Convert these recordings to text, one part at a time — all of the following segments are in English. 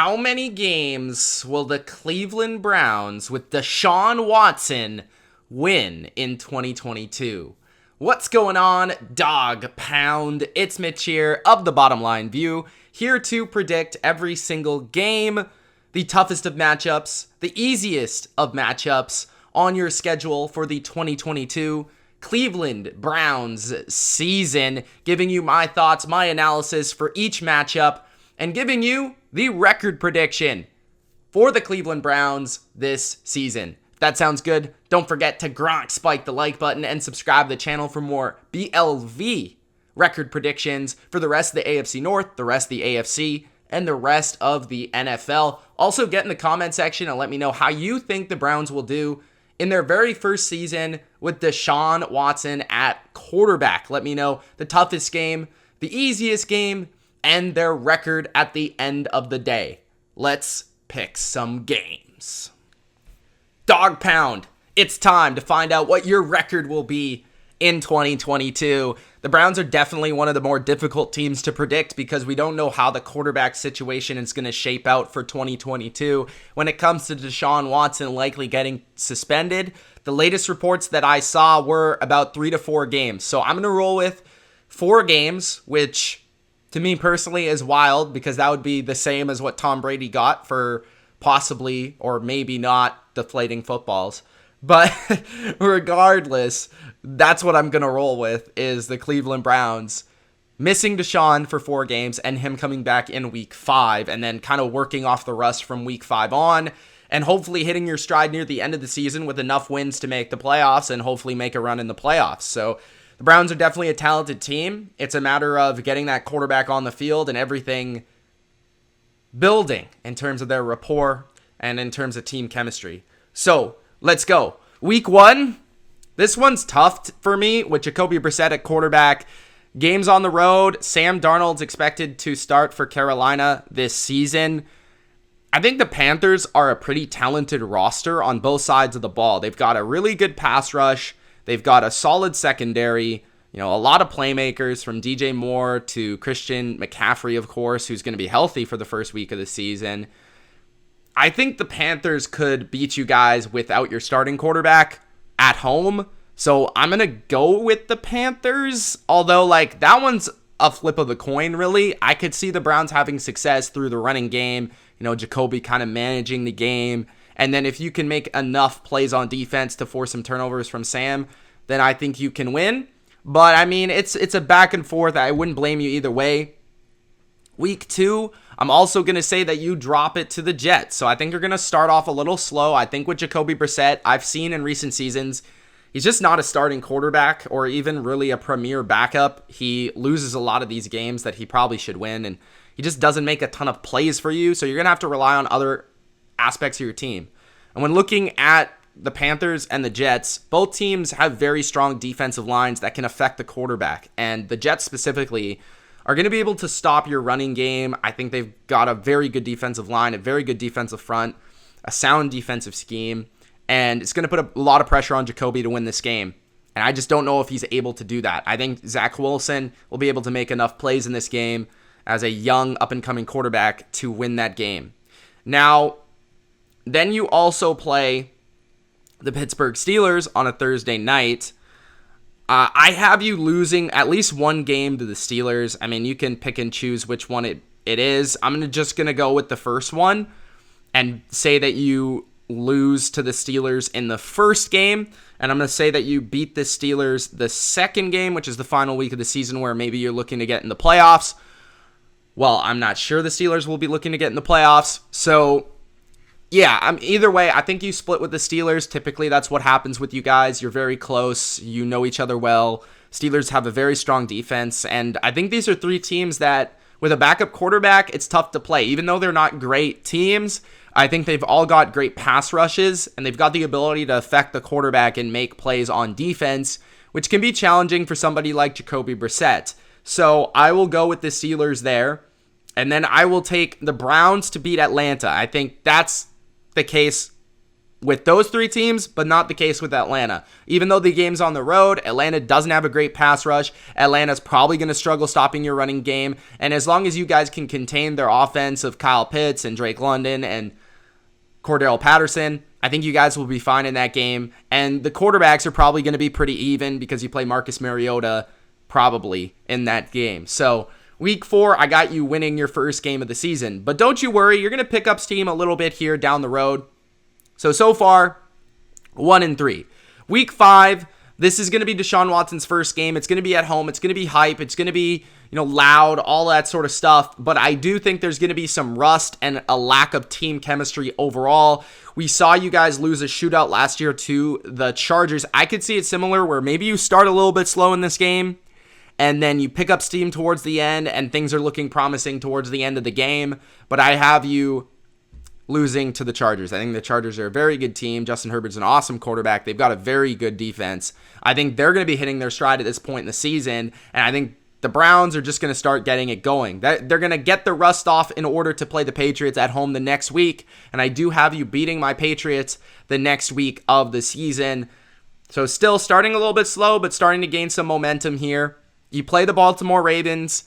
How many games will the Cleveland Browns with Deshaun Watson win in 2022? What's going on, dog pound? It's Mitch here of TheBottomLineView, here to predict every single game, the toughest of matchups, the easiest of matchups on your schedule for the 2022 Cleveland Browns season, giving you my thoughts, my analysis for each matchup, and giving you the record prediction for the Cleveland Browns this season. If that sounds good, don't forget to spike the like button and subscribe to the channel for more BLV record predictions for the rest of the AFC North, the rest of the AFC, and the rest of the NFL. Also, get in the comment section and let me know how you think the Browns will do in their very first season with Deshaun Watson at quarterback. Let me know the toughest game, the easiest game, and their record at the end of the day. Let's pick some games. Dog pound, it's time to find out what your record will be in 2022. The Browns are definitely one of the more difficult teams to predict because we don't know how the quarterback situation is going to shape out for 2022. When it comes to Deshaun Watson likely getting suspended, the latest reports that I saw were about 3 to 4 games. So I'm going to roll with 4 games, which to me personally is wild because that would be the same as what Tom Brady got for possibly or maybe not deflating footballs. But regardless, that's what I'm going to roll with is the Cleveland Browns missing Deshaun for 4 games and him coming back in week 5 and then kind of working off the rust from week 5 on and hopefully hitting your stride near the end of the season with enough wins to make the playoffs and hopefully make a run in the playoffs. So the Browns are definitely a talented team. It's a matter of getting that quarterback on the field and everything building in terms of their rapport and in terms of team chemistry. So let's go. Week 1, this one's tough for me with Jacoby Brissett at quarterback. Games on the road. Sam Darnold's expected to start for Carolina this season. I think the Panthers are a pretty talented roster on both sides of the ball. They've got a really good pass rush. They've got a solid secondary, a lot of playmakers from DJ Moore to Christian McCaffrey, of course, who's going to be healthy for the first week of the season. I think the Panthers could beat you guys without your starting quarterback at home. So I'm going to go with the Panthers, although that one's a flip of the coin, really. I could see the Browns having success through the running game, Jacoby kind of managing the game. And then if you can make enough plays on defense to force some turnovers from Sam, then I think you can win. But, it's a back and forth. I wouldn't blame you either way. Week 2, I'm also going to say that you drop it to the Jets. So I think you're going to start off a little slow. I think with Jacoby Brissett, I've seen in recent seasons, he's just not a starting quarterback or even really a premier backup. He loses a lot of these games that he probably should win, and he just doesn't make a ton of plays for you. So you're going to have to rely on other aspects of your team. And when looking at the Panthers and the Jets, both teams have very strong defensive lines that can affect the quarterback. And the Jets specifically are going to be able to stop your running game. I think they've got a very good defensive line, a very good defensive front, a sound defensive scheme, and it's going to put a lot of pressure on Jacoby to win this game. And I just don't know if he's able to do that. I think Zach Wilson will be able to make enough plays in this game as a young up-and-coming quarterback to win that game. Now, then you also play the Pittsburgh Steelers on a Thursday night. I have you losing at least one game to the Steelers. You can pick and choose which one it is. I'm just going to go with the first one and say that you lose to the Steelers in the first game. And I'm going to say that you beat the Steelers the second game, which is the final week of the season where maybe you're looking to get in the playoffs. Well, I'm not sure the Steelers will be looking to get in the playoffs. So yeah, either way, I think you split with the Steelers. Typically, that's what happens with you guys. You're very close. You know each other well. Steelers have a very strong defense, and I think these are 3 teams that, with a backup quarterback, it's tough to play. Even though they're not great teams, I think they've all got great pass rushes, and they've got the ability to affect the quarterback and make plays on defense, which can be challenging for somebody like Jacoby Brissett. So I will go with the Steelers there, and then I will take the Browns to beat Atlanta. I think that's the case with those three teams, but not the case with Atlanta. Even though the game's on the road, Atlanta doesn't have a great pass rush. Atlanta's probably going to struggle stopping your running game. And as long as you guys can contain their offense of Kyle Pitts and Drake London and Cordell Patterson, I think you guys will be fine in that game. And the quarterbacks are probably going to be pretty even because you play Marcus Mariota probably in that game. So week 4, I got you winning your first game of the season. But don't you worry, you're going to pick up steam a little bit here down the road. So far, 1-3. Week 5, this is going to be Deshaun Watson's first game. It's going to be at home. It's going to be hype. It's going to be, loud, all that sort of stuff. But I do think there's going to be some rust and a lack of team chemistry overall. We saw you guys lose a shootout last year to the Chargers. I could see it similar where maybe you start a little bit slow in this game and then you pick up steam towards the end and things are looking promising towards the end of the game. But I have you losing to the Chargers. I think the Chargers are a very good team. Justin Herbert's an awesome quarterback. They've got a very good defense. I think they're going to be hitting their stride at this point in the season, and I think the Browns are just going to start getting it going. They're going to get the rust off in order to play the Patriots at home the next week, and I do have you beating my Patriots the next week of the season. So still starting a little bit slow, but starting to gain some momentum here. You play the Baltimore Ravens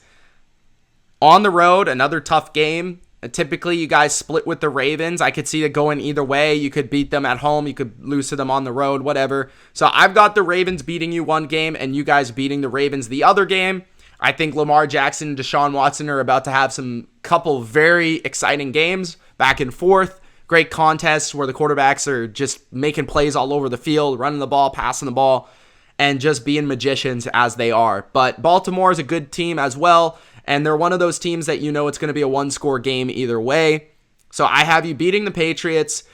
on the road, another tough game. Typically, you guys split with the Ravens. I could see it going either way. You could beat them at home. You could lose to them on the road, whatever. So I've got the Ravens beating you one game and you guys beating the Ravens the other game. I think Lamar Jackson and Deshaun Watson are about to have some couple very exciting games back and forth. Great contests where the quarterbacks are just making plays all over the field, running the ball, passing the ball, and just being magicians as they are. But Baltimore is a good team as well. And they're one of those teams that it's going to be a one-score game either way. So I have you beating the Patriots.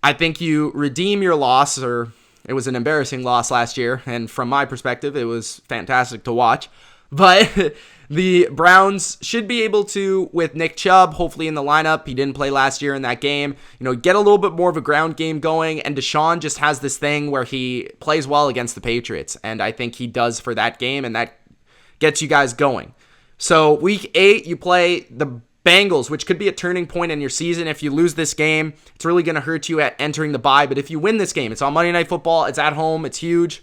I think you redeem your loss, or it was an embarrassing loss last year. And from my perspective, it was fantastic to watch. But the Browns should be able to, with Nick Chubb, hopefully in the lineup. He didn't play last year in that game. Get a little bit more of a ground game going. And Deshaun just has this thing where he plays well against the Patriots. And I think he does for that game. And that gets you guys going. So week 8, you play the Bengals, which could be a turning point in your season. If you lose this game, it's really going to hurt you at entering the bye. But if you win this game, it's on Monday Night Football. It's at home. It's huge.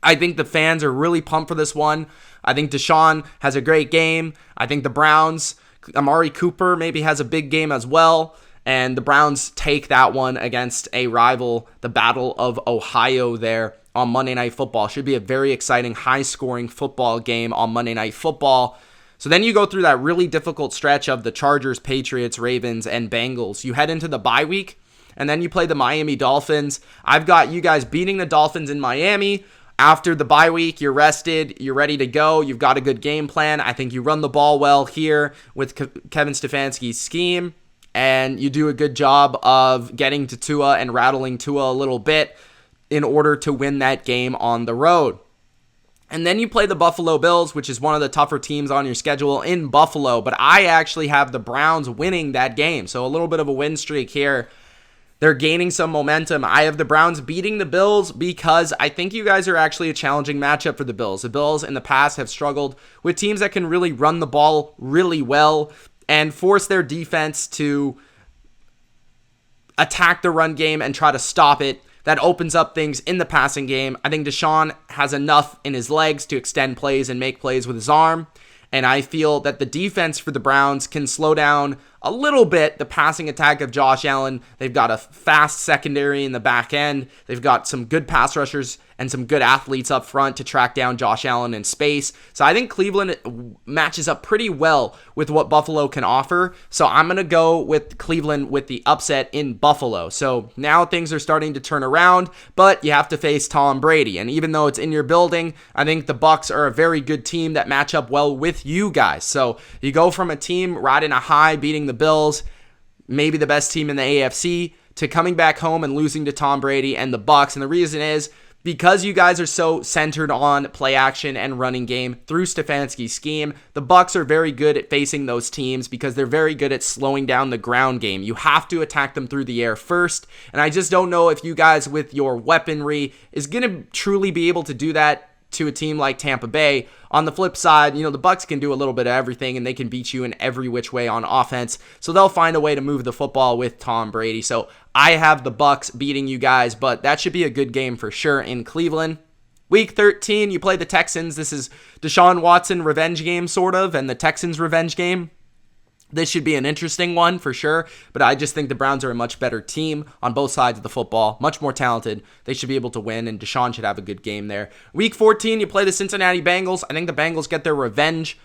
I think the fans are really pumped for this one. I think Deshaun has a great game. I think the Browns, Amari Cooper maybe has a big game as well. And the Browns take that one against a rival, the Battle of Ohio there on Monday Night Football. Should be a very exciting, high-scoring football game on Monday Night Football. So then you go through that really difficult stretch of the Chargers, Patriots, Ravens, and Bengals. You head into the bye week, and then you play the Miami Dolphins. I've got you guys beating the Dolphins in Miami. After the bye week, you're rested, you're ready to go, you've got a good game plan. I think you run the ball well here with Kevin Stefanski's scheme, and you do a good job of getting to Tua and rattling Tua a little bit in order to win that game on the road. And then you play the Buffalo Bills, which is one of the tougher teams on your schedule in Buffalo, but I actually have the Browns winning that game. So a little bit of a win streak here. They're gaining some momentum. I have the Browns beating the Bills because I think you guys are actually a challenging matchup for the Bills. The Bills in the past have struggled with teams that can really run the ball really well and force their defense to attack the run game and try to stop it. That opens up things in the passing game. I think Deshaun has enough in his legs to extend plays and make plays with his arm. And I feel that the defense for the Browns can slow down a little bit the passing attack of Josh Allen. They've got a fast secondary in the back end. They've got some good pass rushers and some good athletes up front to track down Josh Allen in space. So I think Cleveland matches up pretty well with what Buffalo can offer. So I'm going to go with Cleveland with the upset in Buffalo. So now things are starting to turn around, but you have to face Tom Brady. And even though it's in your building, I think the Bucs are a very good team that match up well with you guys. So you go from a team riding a high, beating the Bills, maybe the best team in the AFC, to coming back home and losing to Tom Brady and the Bucs. And the reason is because you guys are so centered on play action and running game through Stefanski's scheme. The Bucs are very good at facing those teams because they're very good at slowing down the ground game. You have to attack them through the air first, and I just don't know if you guys with your weaponry is going to truly be able to do that to a team like Tampa Bay. On the flip side, the Bucs can do a little bit of everything, and they can beat you in every which way on offense. So they'll find a way to move the football with Tom Brady. So I have the Bucs beating you guys, but that should be a good game for sure in Cleveland. Week 13, you play the Texans. This is Deshaun Watson revenge game, sort of, and the Texans revenge game. This should be an interesting one for sure, but I just think the Browns are a much better team on both sides of the football, much more talented. They should be able to win, and Deshaun should have a good game there. Week 14, you play the Cincinnati Bengals. I think the Bengals get their revenge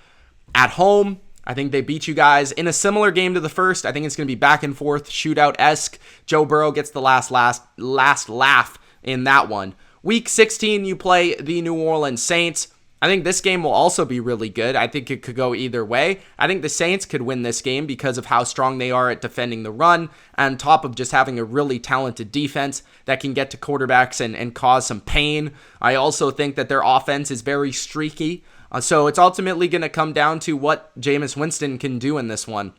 at home. I think they beat you guys in a similar game to the first. I think it's going to be back and forth, shootout-esque. Joe Burrow gets the last laugh in that one. Week 16, you play the New Orleans Saints. I think this game will also be really good. I think it could go either way. I think the Saints could win this game because of how strong they are at defending the run, on top of just having a really talented defense that can get to quarterbacks and cause some pain. I also think that their offense is very streaky. So it's ultimately going to come down to what Jameis Winston can do in this one.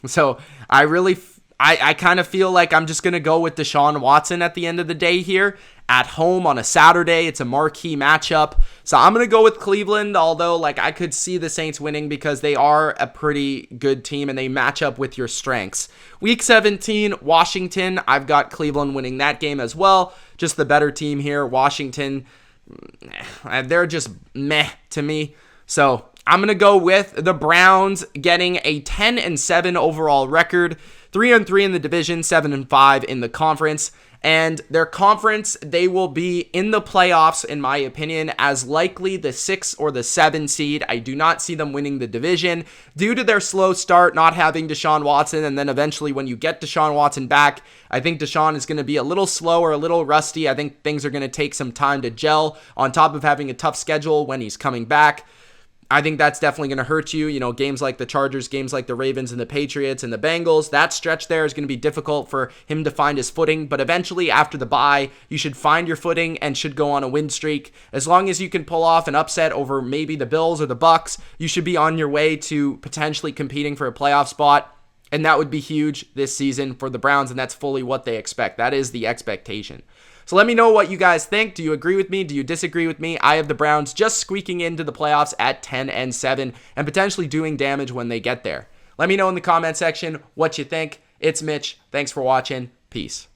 So I kind of feel like I'm just going to go with Deshaun Watson at the end of the day here. At home on a Saturday, it's a marquee matchup. So I'm going to go with Cleveland, although I could see the Saints winning because they are a pretty good team and they match up with your strengths. Week 17, Washington. I've got Cleveland winning that game as well. Just the better team here. Washington, they're just meh to me. So I'm going to go with the Browns getting a 10-7 overall record, 3-3 in the division, 7-5 in the conference. And their conference, they will be in the playoffs, in my opinion, as likely the 6 or the 7 seed. I do not see them winning the division due to their slow start, not having Deshaun Watson. And then eventually when you get Deshaun Watson back, I think Deshaun is going to be a little slower, a little rusty. I think things are going to take some time to gel on top of having a tough schedule when he's coming back. I think that's definitely going to hurt you. You know, games like the Chargers, games like the Ravens and the Patriots and the Bengals, that stretch there is going to be difficult for him to find his footing. But eventually, after the bye, you should find your footing and should go on a win streak. As long as you can pull off an upset over maybe the Bills or the Bucs, you should be on your way to potentially competing for a playoff spot. And that would be huge this season for the Browns, and that's fully what they expect. That is the expectation. So let me know what you guys think. Do you agree with me? Do you disagree with me? I have the Browns just squeaking into the playoffs at 10-7 and potentially doing damage when they get there. Let me know in the comment section what you think. It's Mitch. Thanks for watching. Peace.